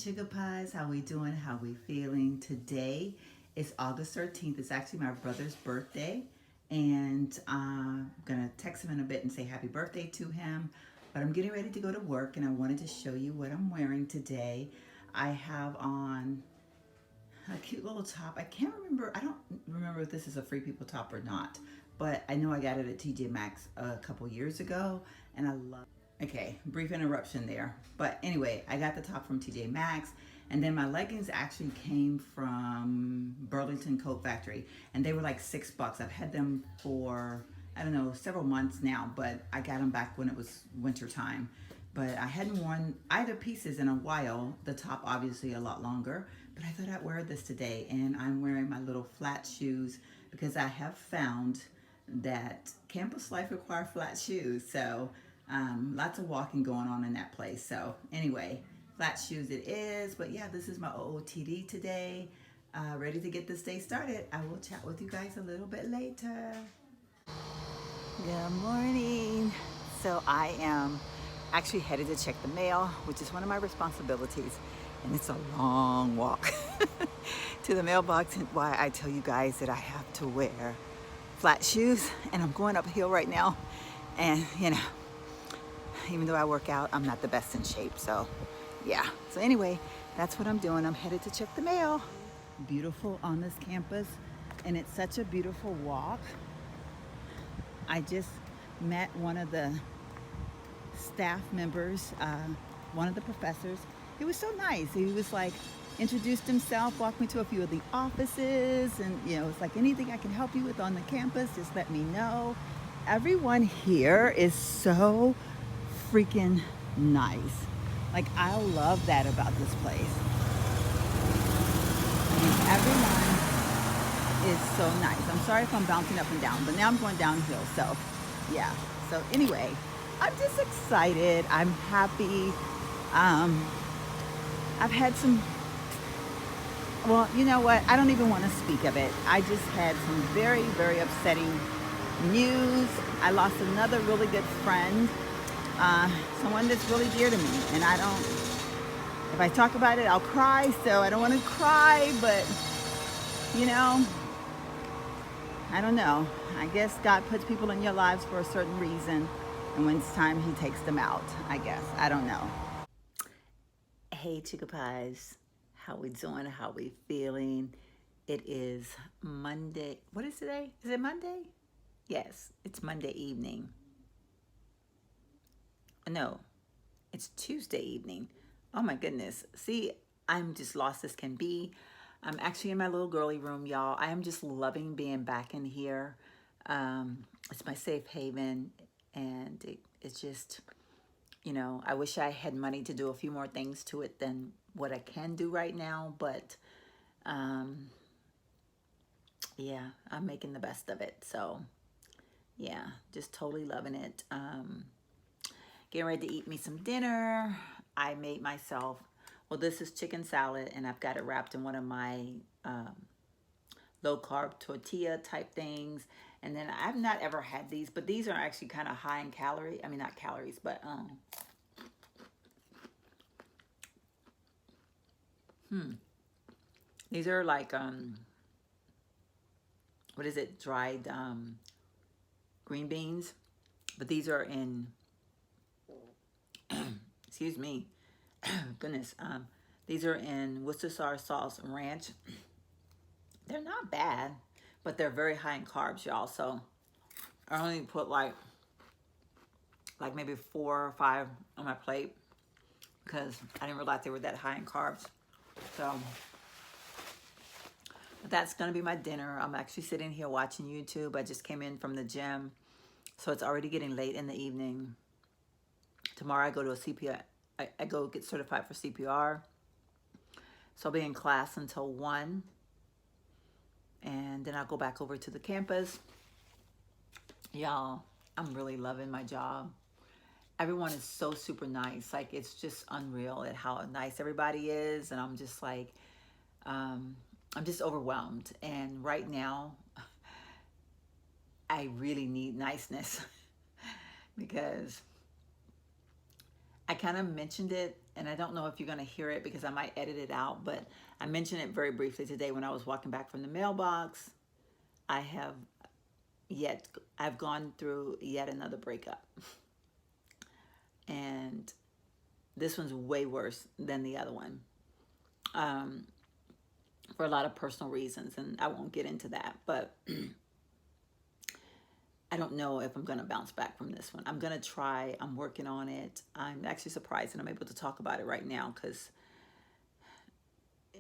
Sugar Pies, how we doing? How we feeling? Today is August 13th. It's actually my brother's birthday, and I'm gonna text him in a bit and say happy birthday to him. But I'm getting ready to go to work, and I wanted to show you what I'm wearing today. I have on a cute little top. I can't remember. I don't remember if this is a Free People top or not, but I know I got it at TJ Maxx a couple years ago, and I love. Okay, brief interruption there. But anyway, I got the top from TJ Maxx, and then my leggings actually came from Burlington Coat Factory, and they were like $6. I've had them for, I don't know, several months now, but I got them back when it was winter time. But I hadn't worn either pieces in a while. The top obviously a lot longer, but I thought I'd wear this today, and I'm wearing my little flat shoes because I have found that campus life requires flat shoes. So lots of walking going on in that place. So anyway, flat shoes it is. But yeah, this is my OOTD today. Ready to get this day started. I will chat with you guys a little bit later. Good morning. So I am actually headed to check the mail, which is one of my responsibilities. And it's a long walk to the mailbox, and why I tell you guys that I have to wear flat shoes. And I'm going uphill right now. And you know, even though I work out, I'm not the best in shape. So yeah. So anyway, that's what I'm doing. I'm headed to check the mail. Beautiful on this campus, and it's such a beautiful walk. I just met one of the staff members, one of the professors. He was so nice. He was like, introduced himself, walked me to a few of the offices, and you know, it's like, anything I can help you with on the campus, just let me know. Everyone here is so freaking nice. Like, I love that about this place. I mean, everyone is so nice. I'm sorry if I'm bouncing up and down, but now I'm going downhill. So yeah. So anyway, I'm just excited. I'm happy. I've had some, well, you know what? I don't even want to speak of it. I just had some very, very upsetting news. I lost another really good friend. Someone that's really dear to me, and I don't, if I talk about it, I'll cry, so I don't want to cry, but you know, I don't know. I guess God puts people in your lives for a certain reason, and when it's time, he takes them out, I guess. I don't know. Hey, Chica Pies. How we doing? How we feeling? It is Monday. What is today? Is it Monday? Yes, it's Monday evening. No, it's Tuesday evening. Oh my goodness. See, I'm just lost as can be. I'm actually in my little girly room, y'all. I am just loving being back in here. It's my safe haven, and it's just, you know, I wish I had money to do a few more things to it than what I can do right now, but yeah, I'm making the best of it. So yeah, just totally loving it. Getting ready to eat me some dinner. I made myself, well, this is chicken salad, and I've got it wrapped in one of my low-carb tortilla type things. And then I've not ever had these, but these are actually kind of high in calorie. I mean, not calories, but these are like what is it? Dried green beans, but these are in excuse me, goodness, these are in Worcestershire sauce and ranch. They're not bad, but they're very high in carbs, y'all. So I only put like maybe 4 or 5 on my plate because I didn't realize they were that high in carbs. So but that's gonna be my dinner. I'm actually sitting here watching YouTube. I just came in from the gym, so it's already getting late in the evening. Tomorrow I go to a CPR. I go get certified for CPR. So I'll be in class until 1. And then I'll go back over to the campus. Y'all, I'm really loving my job. Everyone is so super nice. Like, it's just unreal at how nice everybody is. And I'm just like, I'm just overwhelmed. And right now, I really need niceness because I kind of mentioned it and I don't know if you're going to hear it because I might edit it out, but I mentioned it very briefly today when I was walking back from the mailbox. I have I've gone through yet another breakup. And this one's way worse than the other one, for a lot of personal reasons, and I won't get into that, but I don't know if I'm going to bounce back from this one. I'm going to try. I'm working on it. I'm actually surprised that I'm able to talk about it right now, because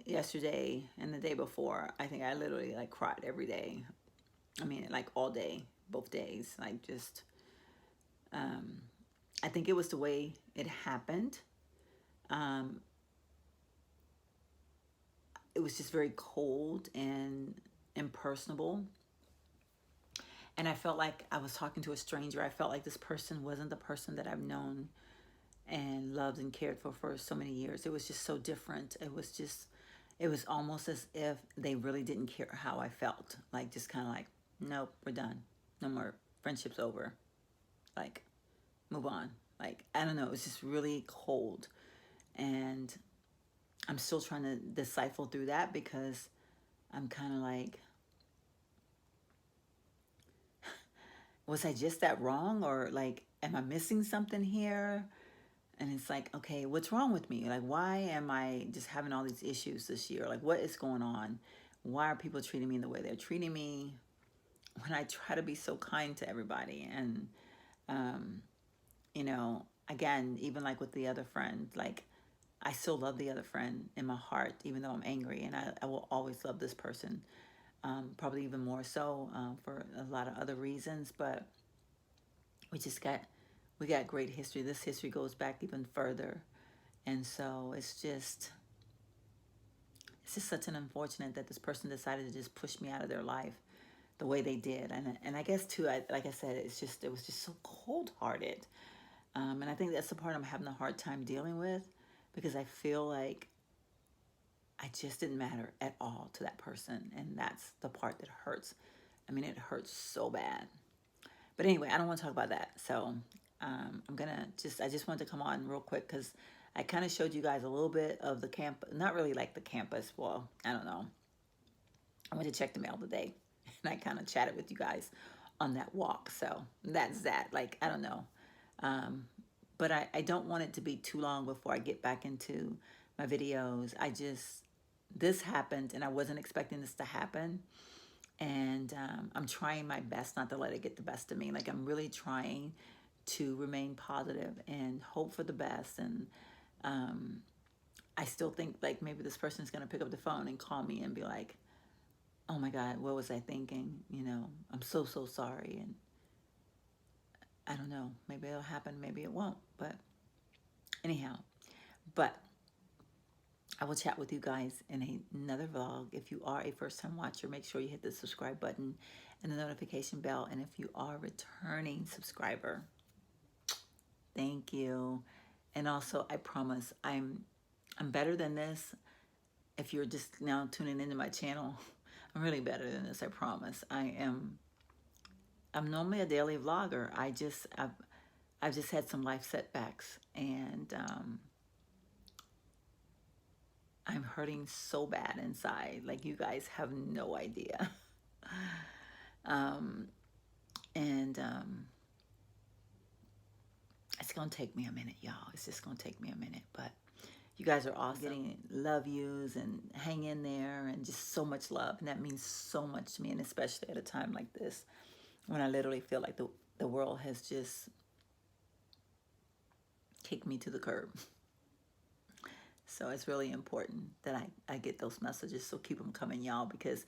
yesterday and the day before, I think I literally like cried every day. I mean, like all day, both days. Like just, I think it was the way it happened. It was just very cold and impersonable. And I felt like I was talking to a stranger. I felt like this person wasn't the person that I've known and loved and cared for so many years. It was just so different. It was almost as if they really didn't care how I felt. Like, just kind of like, nope, we're done. No more, friendship's over. Like, move on. Like, I don't know. It was just really cold. And I'm still trying to decipher through that, because I'm kind of like, was I just that wrong? Or like, am I missing something here? And it's like, okay, what's wrong with me? Like, why am I just having all these issues this year? Like, what is going on? Why are people treating me the way they're treating me when I try to be so kind to everybody? And, you know, again, even like with the other friend, like, I still love the other friend in my heart, even though I'm angry. And I will always love this person, probably even more so, for a lot of other reasons. But we got great history. This history goes back even further. And so it's just such an unfortunate that this person decided to just push me out of their life the way they did. And I guess too, like I said, it was just so cold hearted. And I think that's the part I'm having a hard time dealing with, because I feel like I just didn't matter at all to that person. And that's the part that hurts. I mean, it hurts so bad. But anyway, I don't want to talk about that. So I just wanted to come on real quick, because I kind of showed you guys a little bit of the camp, not really like the campus. Well, I don't know. I went to check the mail today, and I kind of chatted with you guys on that walk. So that's that. Like, I don't know. But I don't want it to be too long before I get back into my videos. This happened, and I wasn't expecting this to happen. And I'm trying my best not to let it get the best of me. Like, I'm really trying to remain positive and hope for the best. And I still think like maybe this person's going to pick up the phone and call me and be like, oh my God, what was I thinking? You know, I'm so sorry. And I don't know, maybe it'll happen, maybe it won't. But anyhow, but I will chat with you guys in another vlog. If you are a first-time watcher, make sure you hit the subscribe button and the notification bell. And if you are a returning subscriber, thank you. And also, I promise I'm better than this. If you're just now tuning into my channel, I'm really better than this, I promise. I'm normally a daily vlogger. I've just had some life setbacks, and I'm hurting so bad inside. Like, you guys have no idea. And it's gonna take me a minute, y'all. It's just gonna take me a minute, but you guys are awesome. Getting love yous and hang in there, and just so much love, and that means so much to me. And especially at a time like this, when I literally feel like the world has just kicked me to the curb. So it's really important that I get those messages. So keep them coming, y'all, because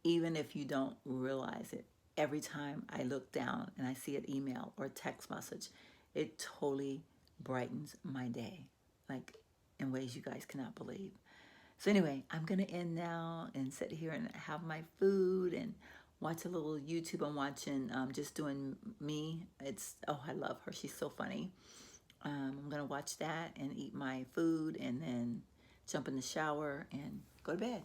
even if you don't realize it, every time I look down and I see an email or a text message, it totally brightens my day, like in ways you guys cannot believe. So anyway, I'm going to end now and sit here and have my food and watch a little YouTube. I'm watching, just doing me. I love her. She's so funny. I'm going to watch that and eat my food and then jump in the shower and go to bed.